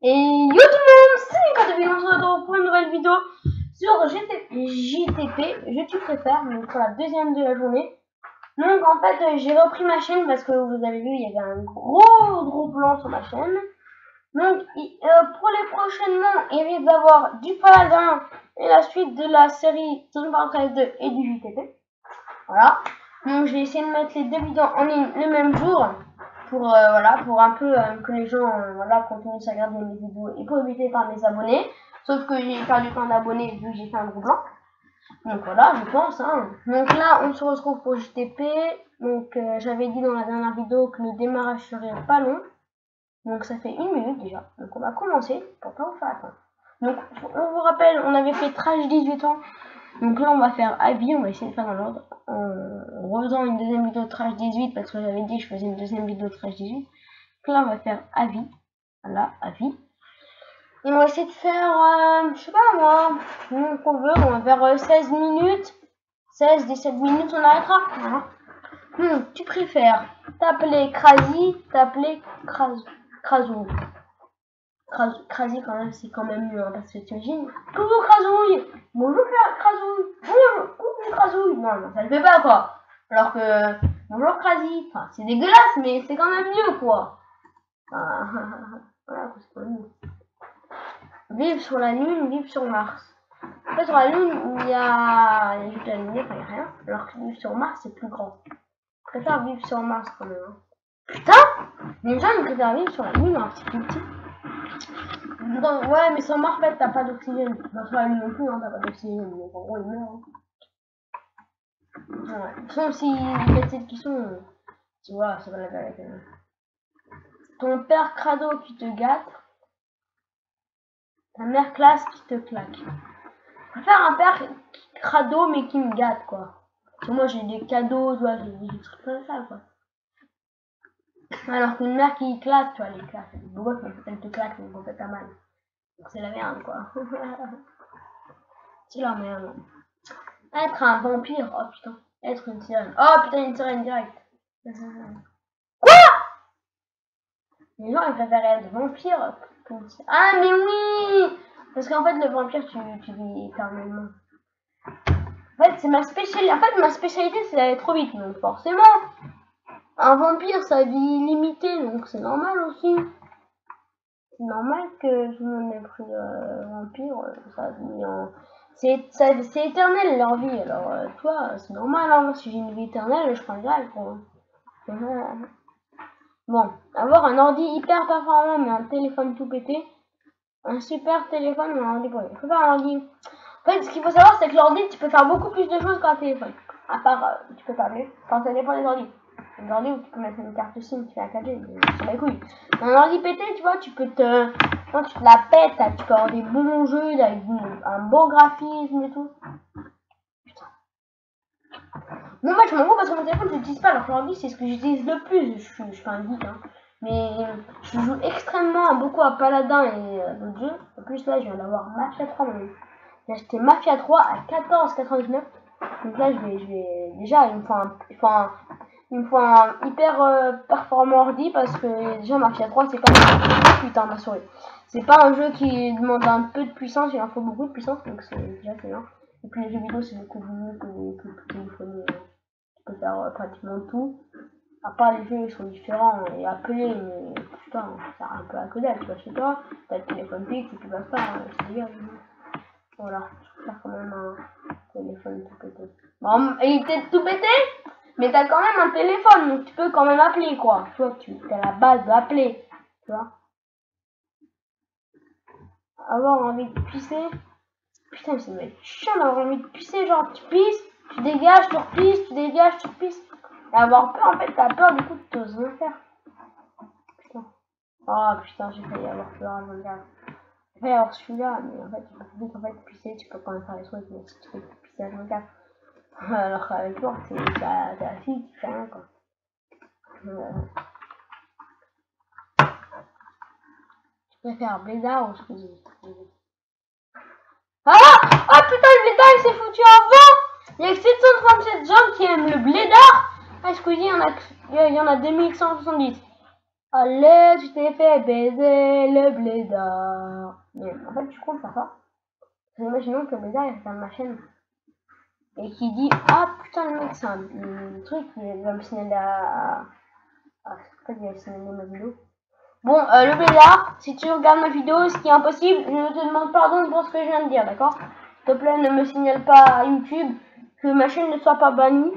Et yo tout le monde, c'est Nicolas de on se retrouve pour une nouvelle vidéo sur JTP, Je tu préfères, donc pour la deuxième de la journée. Donc en fait j'ai repris ma chaîne parce que vous avez vu il y avait un gros plan sur ma chaîne. Donc pour les prochainement il risque d'avoir du Paladin et la suite de la série Team Fortress 2 et du JTP. Voilà, donc je vais essayer de mettre les deux vidéos en ligne le même jour. Pour voilà, pour un peu que les gens voilà, continuent à regarder mes vidéos et pour éviter par mes abonnés. Sauf que j'ai perdu plein d'abonnés vu que j'ai fait un gros blanc. Donc voilà, je pense. Hein. Donc là, on se retrouve pour JTP. Donc j'avais dit dans la dernière vidéo que le démarrage serait pas long. Donc ça fait 1 minute déjà. Donc on va commencer pour pas vous faire attendre. Donc on vous rappelle, on avait fait Trash 18 ans. Donc là on va faire Abby, on va essayer de faire dans l'ordre. En refaisant une deuxième vidéo de Trash 18 parce que j'avais dit que je faisais une deuxième vidéo de Trash 18. Donc là on va faire Abby. Voilà, Abby. Et on va essayer de faire, je sais pas moi, qu'on veut, on va faire 16 minutes. 16-17 minutes on arrêtera. Voilà. Tu préfères t'appeler Krasi, t'appeler Krasou. Krasi quand même, c'est quand même mieux, hein, parce que tu imagines. Coucou Krasouille. Bonjour Krasouille. Bonjour, coucou Krasouille. Non, ça le fait pas quoi. Alors que bonjour Krasi. Enfin, c'est dégueulasse, mais c'est quand même mieux quoi. Voilà, c'est pas mieux. Vivre sur la Lune, vivre sur Mars. En fait, sur la Lune, il y a juste la lumière, il n'y a rien. Alors que vivre sur Mars, c'est plus grand. Je préfère vivre sur Mars quand même. Hein. Putain, les gens ils préfèrent vivre sur la Lune, alors c'est plus petit. Donc, ouais, mais sans Mars, en fait, t'as pas d'oxygène. Dans sur la Lune non plus, hein, t'as pas d'oxygène. Donc, en gros, il meurt. Hein. Ouais. Sauf si les celles qui sont. Tu vois, c'est pas la vérité. Ton père crado qui te gâte. Ta mère classe qui te claque. Je préfère un père crado mais qui me gâte, quoi. Parce que moi, j'ai des cadeaux, tu vois, j'ai des trucs comme ça, quoi. Alors qu'une mère qui claque, tu vois, les claques. Elle te claque, donc en fait, t'as mal. C'est la merde quoi. C'est la merde. Être un vampire, oh putain. Être une sirène. Oh putain, une sirène direct. Quoi? Les gens ils préfèrent être vampire. Ah mais oui. Parce qu'en fait le vampire tu vis éternellement. En fait c'est ma spécialité. En fait ma spécialité c'est d'aller trop vite. Donc forcément. Un vampire ça vit limitée. Donc c'est normal aussi. C'est normal que je me mette pris vampire, ça vit en... C'est éternel leur vie, alors toi, c'est normal, hein, si j'ai une vie éternelle, je prends le grave, quoi. Bon, avoir un ordi hyper performant, mais un téléphone tout pété, un super téléphone, mais un ordi pour il faut faire un ordi. En fait, ce qu'il faut savoir, c'est que l'ordi, tu peux faire beaucoup plus de choses qu'un téléphone. À part, tu peux faire mieux, enfin, ça dépend des ordis. Un ordi où tu peux mettre une carte SIM, tu fais un 4G, sur les couilles. Un ordi pété, tu vois, tu peux te... Quand tu te la pètes, tu peux avoir des bons jeux, avec un bon graphisme et tout. Putain. Non, moi je m'en fous parce que mon téléphone je l'utilise pas, alors que l'ordi c'est ce que j'utilise le plus. Je suis pas un geek, hein. Mais je joue extrêmement beaucoup à Paladin et d'autres jeux. En plus là, je viens d'avoir Mafia 3 même. J'ai acheté Mafia 3 à 14,99. Donc là, je vais... Déjà, il me faut un hyper performant ordi parce que déjà Mafia 3 c'est pas un... Putain ma souris. C'est pas un jeu qui demande un peu de puissance, il en faut beaucoup de puissance donc c'est déjà bien. Et puis les jeux vidéo c'est beaucoup mieux que le téléphone. Tu peux faire pratiquement tout. À part les jeux ils sont différents et appelés mais putain ça a un peu à que dalle, tu vois chez toi, t'as le téléphone fixe et tu passes pas, c'est dégage. Voilà, je préfère quand même un téléphone tout pété. Bon, et il était tout pété? Mais t'as quand même un téléphone, donc tu peux quand même appeler, quoi. Tu vois, tu as la base d'appeler, tu vois. Avoir envie de pisser. Putain, ça doit être chiant d'avoir envie de pisser, genre tu pisses, tu dégages, tu repisses, tu dégages, tu repisses. Et avoir peur, en fait, t'as peur, du coup, tu t'oses rien faire. Putain. Oh putain, j'ai failli avoir peur avant le gars. J'ai failli avoir celui-là, mais en fait, en fait, pisser, tu peux quand même faire les trucs, mais si tu peux pisser à 24. Alors qu'avec toi, t'es assis, tu fais rien, quoi. Je préfère Blédard ou Squeezie. Ah! Ah putain, le Blédard il s'est foutu avant! Il y a que 737 gens qui aiment le Blédard! Ah, Squeezie, il y en a 2170. Allez, tu t'es fait baiser le blédard. Mais en fait, tu comptes pas ça. Imaginons que le blédard il regarde ma chaîne et qui dit ah putain le mec c'est un truc, il va me signaler en fait il va signaler ma vidéo. Bon, le blédard, si tu regardes ma vidéo, ce qui est impossible, je te demande pardon pour ce que je viens de dire, d'accord? S'il te plaît, ne me signale pas à YouTube, que ma chaîne ne soit pas bannie.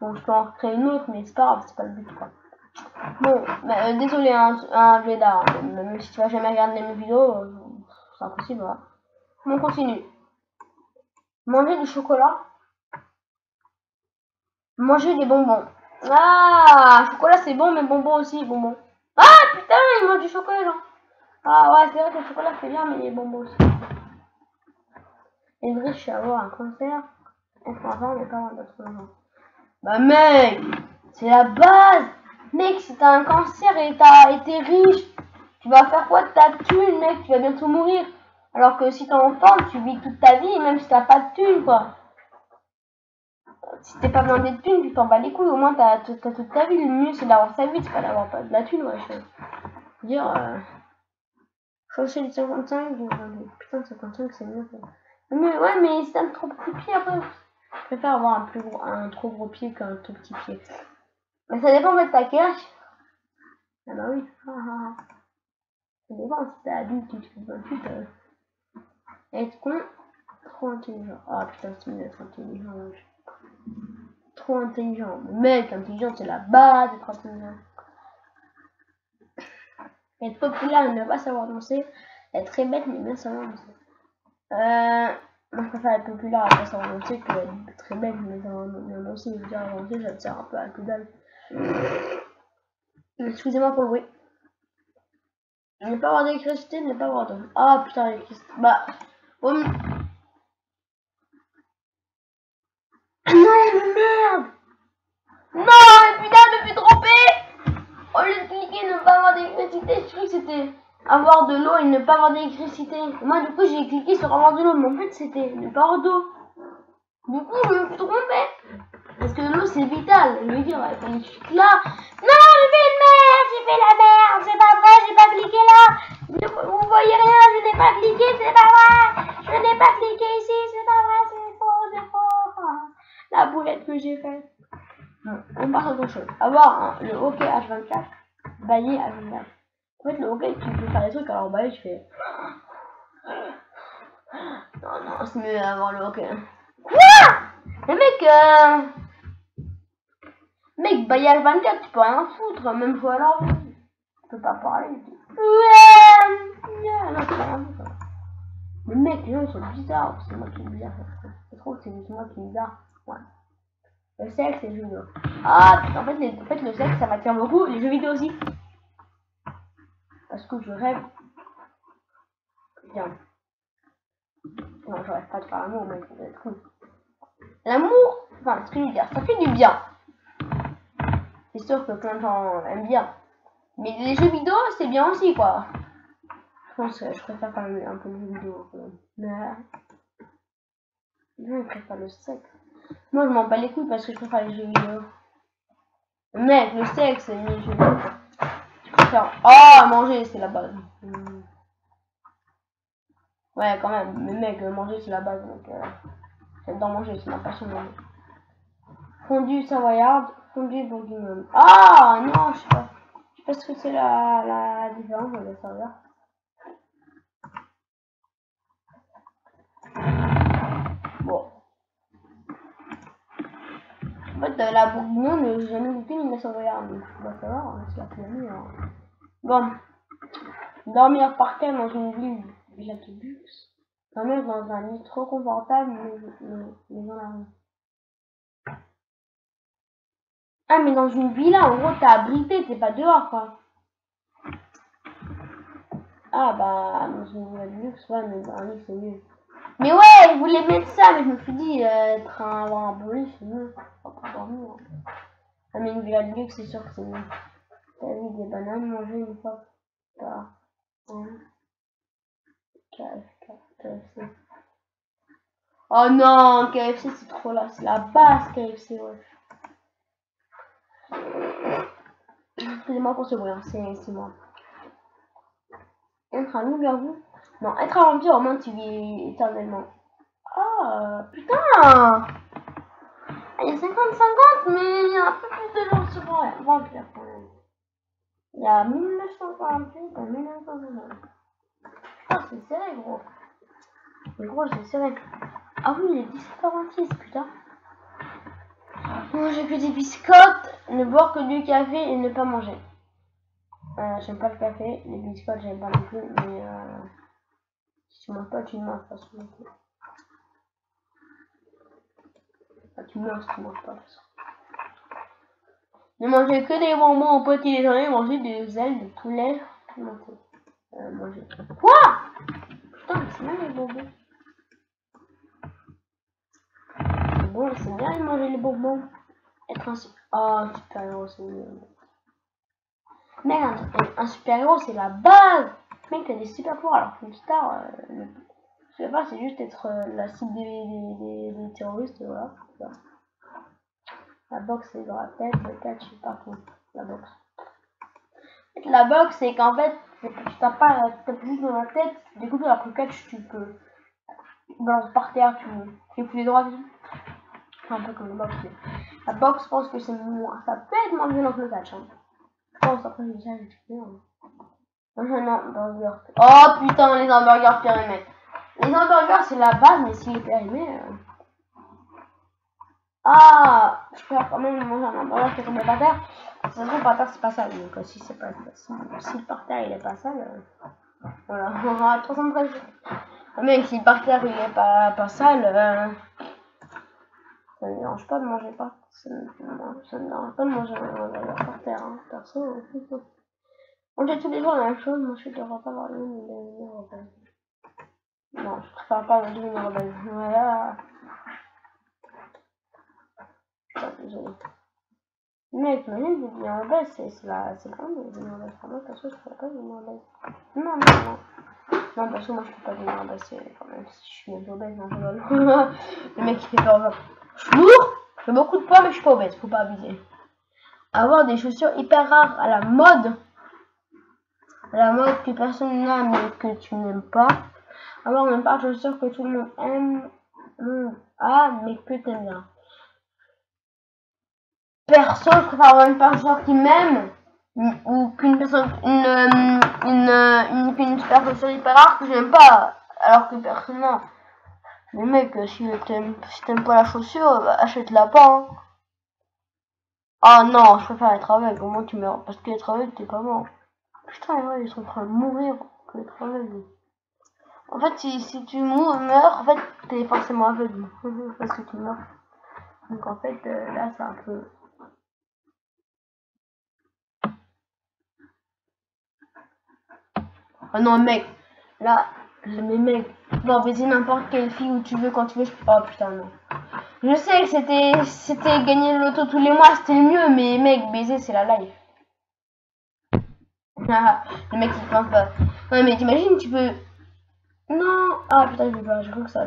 Bon, je peux en recréer une autre, mais c'est pas grave, c'est pas le but, quoi. Bon, mais, désolé, un blédard, même si tu vas jamais regarder mes vidéos, c'est impossible, voilà. Bon, on continue. Manger du chocolat. Manger des bonbons. Ah, chocolat c'est bon, mais bonbons aussi, bonbons. Ah, putain, il mange du chocolat, genre. Ah ouais, c'est vrai que le chocolat c'est bien, mais les bonbons aussi. Et riche à avoir un cancer, être enfant, mais pas avoir d'autres enfants. Bah mec, c'est la base. Mec, si t'as un cancer et t'es riche, tu vas faire quoi de ta thune, mec? Tu vas bientôt mourir. Alors que si t'es enfant, tu vis toute ta vie, même si t'as pas de thune, quoi. Si t'es pas besoin de thune, tu t'en bats les couilles. Au moins, t'as toute ta vie. Le mieux, c'est d'avoir sa vie, c'est pas d'avoir pas de la thune, ouais. Je veux dire, changer les 55, putain, 55, c'est mieux, quoi. Mais ouais, mais c'est un trop petit pied après. Je préfère avoir un trop gros pied qu'un tout petit pied. Mais ça dépend de ta cache. Ah bah oui. Ça dépend si t'es adulte, tu fais 28. Être con, trop intelligent. Ah putain, c'est mieux d'être intelligent. Trop intelligent. Mais mec, intelligent, c'est la base d'être intelligent. Être populaire et ne pas savoir danser. Être très bête mais bien savoir danser. Moi je préfère être populaire et pas savoir danser que être très bête mais savoir bien danser. Je veux dire, danser ça te sert un peu à que dalle. Excusez-moi pour le bruit. Ne pas avoir d'électricité, ne pas avoir d'eau. Ah putain, l'électricité. Bah. Oh, non, mais merde! Non, mais putain, je me suis trompé! Au lieu de cliquer ne pas avoir d'électricité, je croyais que c'était avoir de l'eau et ne pas avoir d'électricité. Moi, du coup, j'ai cliqué sur avoir de l'eau, mais en fait, c'était ne pas avoir d'eau. Du coup, je me suis trompé. Parce que l'eau, c'est vital. Je veux dire, quand je clique là. Non, j'ai fait la merde, c'est pas vrai, j'ai pas cliqué là. Vous voyez rien, je n'ai pas cliqué, c'est pas vrai. Je n'ai pas cliqué ici, c'est pas vrai, c'est faux, c'est faux. La boulette que j'ai faite. Bon, on passe à autre chose. Avoir le hockey H24, bailler H24. En fait, le hockey, tu peux faire des trucs, alors bailler, tu fais. Non, c'est mieux d'avoir le hockey. Quoi? Mais mec, bailler H24, tu peux rien foutre, même jouer à l'ordi. Tu peux pas parler. Non, tu peux rien foutre. Mais mec, les gens ils sont bizarres, c'est moi qui est bizarre. Je trouve que c'est moi qui est bizarre. Ouais. Le sexe et les jeux vidéo. Ah, en fait, le sexe, ça m'attire beaucoup. Les jeux vidéo aussi. Parce que je rêve. Bien. Non, je rêve pas de faire l'amour, mec. C'est cool. L'amour, enfin, ce que je veux dire, ça fait du bien. C'est sûr que plein de gens aiment bien. Mais les jeux vidéo, c'est bien aussi, quoi. Je pense que je préfère quand même un peu les jeux vidéo. Mais. Je préfère le sexe. Moi, je m'en bats les couilles parce que je préfère les jeux vidéo. Mec, le sexe, c'est les jeux vidéo. Je préfère. Ah, manger, c'est la base. Ouais, quand même. Mais mec, manger, c'est la base. Donc, j'adore manger, c'est ma passion de manger. Fondue savoyarde, fondue bourguignonne. Ah, non, je sais pas. Je sais pas ce que c'est la différence de la savoyarde. Bon. En fait, la bourguignonne, j'ai jamais goûté ni la savoyarde. Donc, je peux pas savoir, hein, c'est la plus meilleure. Bon. Dormir par terre dans une ville déjà de luxe. Dormir dans un lit trop confortable, mais dans la rue. Ah, mais dans une villa, en gros, t'es abrité, t'es pas dehors, quoi. Ah, bah, dans une villa de luxe, ouais, mais dans un lit, c'est mieux. Mais ouais, je voulais mettre ça, mais je me suis dit, avoir un bon lit, c'est mieux. Pas dormir. Ah, mais une villa de luxe, c'est sûr que c'est mieux. T'as vu des bananes manger une fois par an. KFC. Oh non, KFC, c'est trop là. C'est la base, KFC, ouais. excusez-moi pour ce bruit, hein, c'est moi. Être un loup-garou? Non, être un vampire, au moins tu vis éternellement. Ah, putain! Il y a 50-50, mais il y a un peu plus de gens sur vampire quand même. Il y a 1948 et 1960. Putain, c'est serré, gros. Mais gros, c'est serré. Ah oui, il est 17h26, putain. Manger que des biscottes, ne boire que du café et ne pas manger. J'aime pas le café, les biscottes j'aime pas non plus, mais si tu manges pas, tu manges pas souvent. Enfin, tu manges si tu manges pas. Ne manger que des bonbons au petit déjeuner, manger des ailes de poulet pimentées. Manger. Quoi? Putain, mais c'est bien les bonbons. Bon, c'est bien de manger les bonbons. Être un super-héros, c'est mieux. Mec, un super-héros, c'est la base. Mec, t'as des super-pouvoirs, alors qu'une star, je sais pas, c'est juste être la cible des terroristes, voilà. La boxe, c'est dans la tête, le catch, c'est partout. La boxe. La boxe, c'est qu'en fait, tu tapes pas la tête juste dans la tête, du coup, alors que le catch, tu peux balancer par terre, tu fais plus les droits. C'est un peu comme le boxe. La boxe, je pense que c'est moins. Ça peut être moins violent que le catch. Hein. Je pense, après, j'ai déjà expliqué. Non, burger. Oh putain, les hamburgers périmés. Les hamburgers, c'est la base, mais s'il est périmé. Ah, je peux quand même manger un hamburger qui est tombé par terre. De toute façon, par terre, c'est pas sale. Donc, si c'est pas si le par terre il est pas sale, voilà, on aura 313. Même si le par terre il est pas sale, ça me dérange pas de manger par ça me dérange pas de manger un hamburger par terre, hein. Perso, manger tous les jours la même chose, moi je devrais pas avoir le même devenir rebelle. Non, je préfère pas devenir rebelle. Voilà. Putain, désolé. Mec, imagine devenir rebelle, c'est la honte de devenir rebelle. Moi, perso, je pourrais pas devenir rebelle. Non. Non, perso, moi je peux pas devenir rebelle, c'est quand même si je suis un peu obèse, non, je rigole. Le mec il fait peur. Je suis lourd, je fais beaucoup de poids, mais je suis pas obèse, faut pas abuser. Avoir des chaussures hyper rares à la mode que personne n'a mais que tu n'aimes pas. Avoir une paire de chaussures que tout le monde aime, mais que t'aimes bien. Perso, je préfère avoir une paire de chaussures qui m'aime ou qu'une personne, qu'une paire de chaussures hyper rare que j'aime pas, alors que personne n'a. Mais mec, si t'aimes pas la chaussure, bah, achète-la pas. Hein. Ah non, je préfère être aveugle, au moins tu meurs. Parce qu'être aveugle, t'es pas mort. Putain, ouais, ils sont en train de mourir que être aveugle. En fait, si tu meurs, en fait, t'es forcément aveugle. Parce que tu meurs. Donc en fait, là, c'est un peu... Oh non, mec. Là, mais mec, bon, baiser n'importe quelle fille où tu veux, quand tu veux. Oh putain, non. Je sais que c'était gagner le loto tous les mois, c'était le mieux, mais mec, baiser, c'est la life. Le mec, il pense pas. Ouais, mais t'imagines, tu peux... Non. Ah putain, j'ai cru que ça...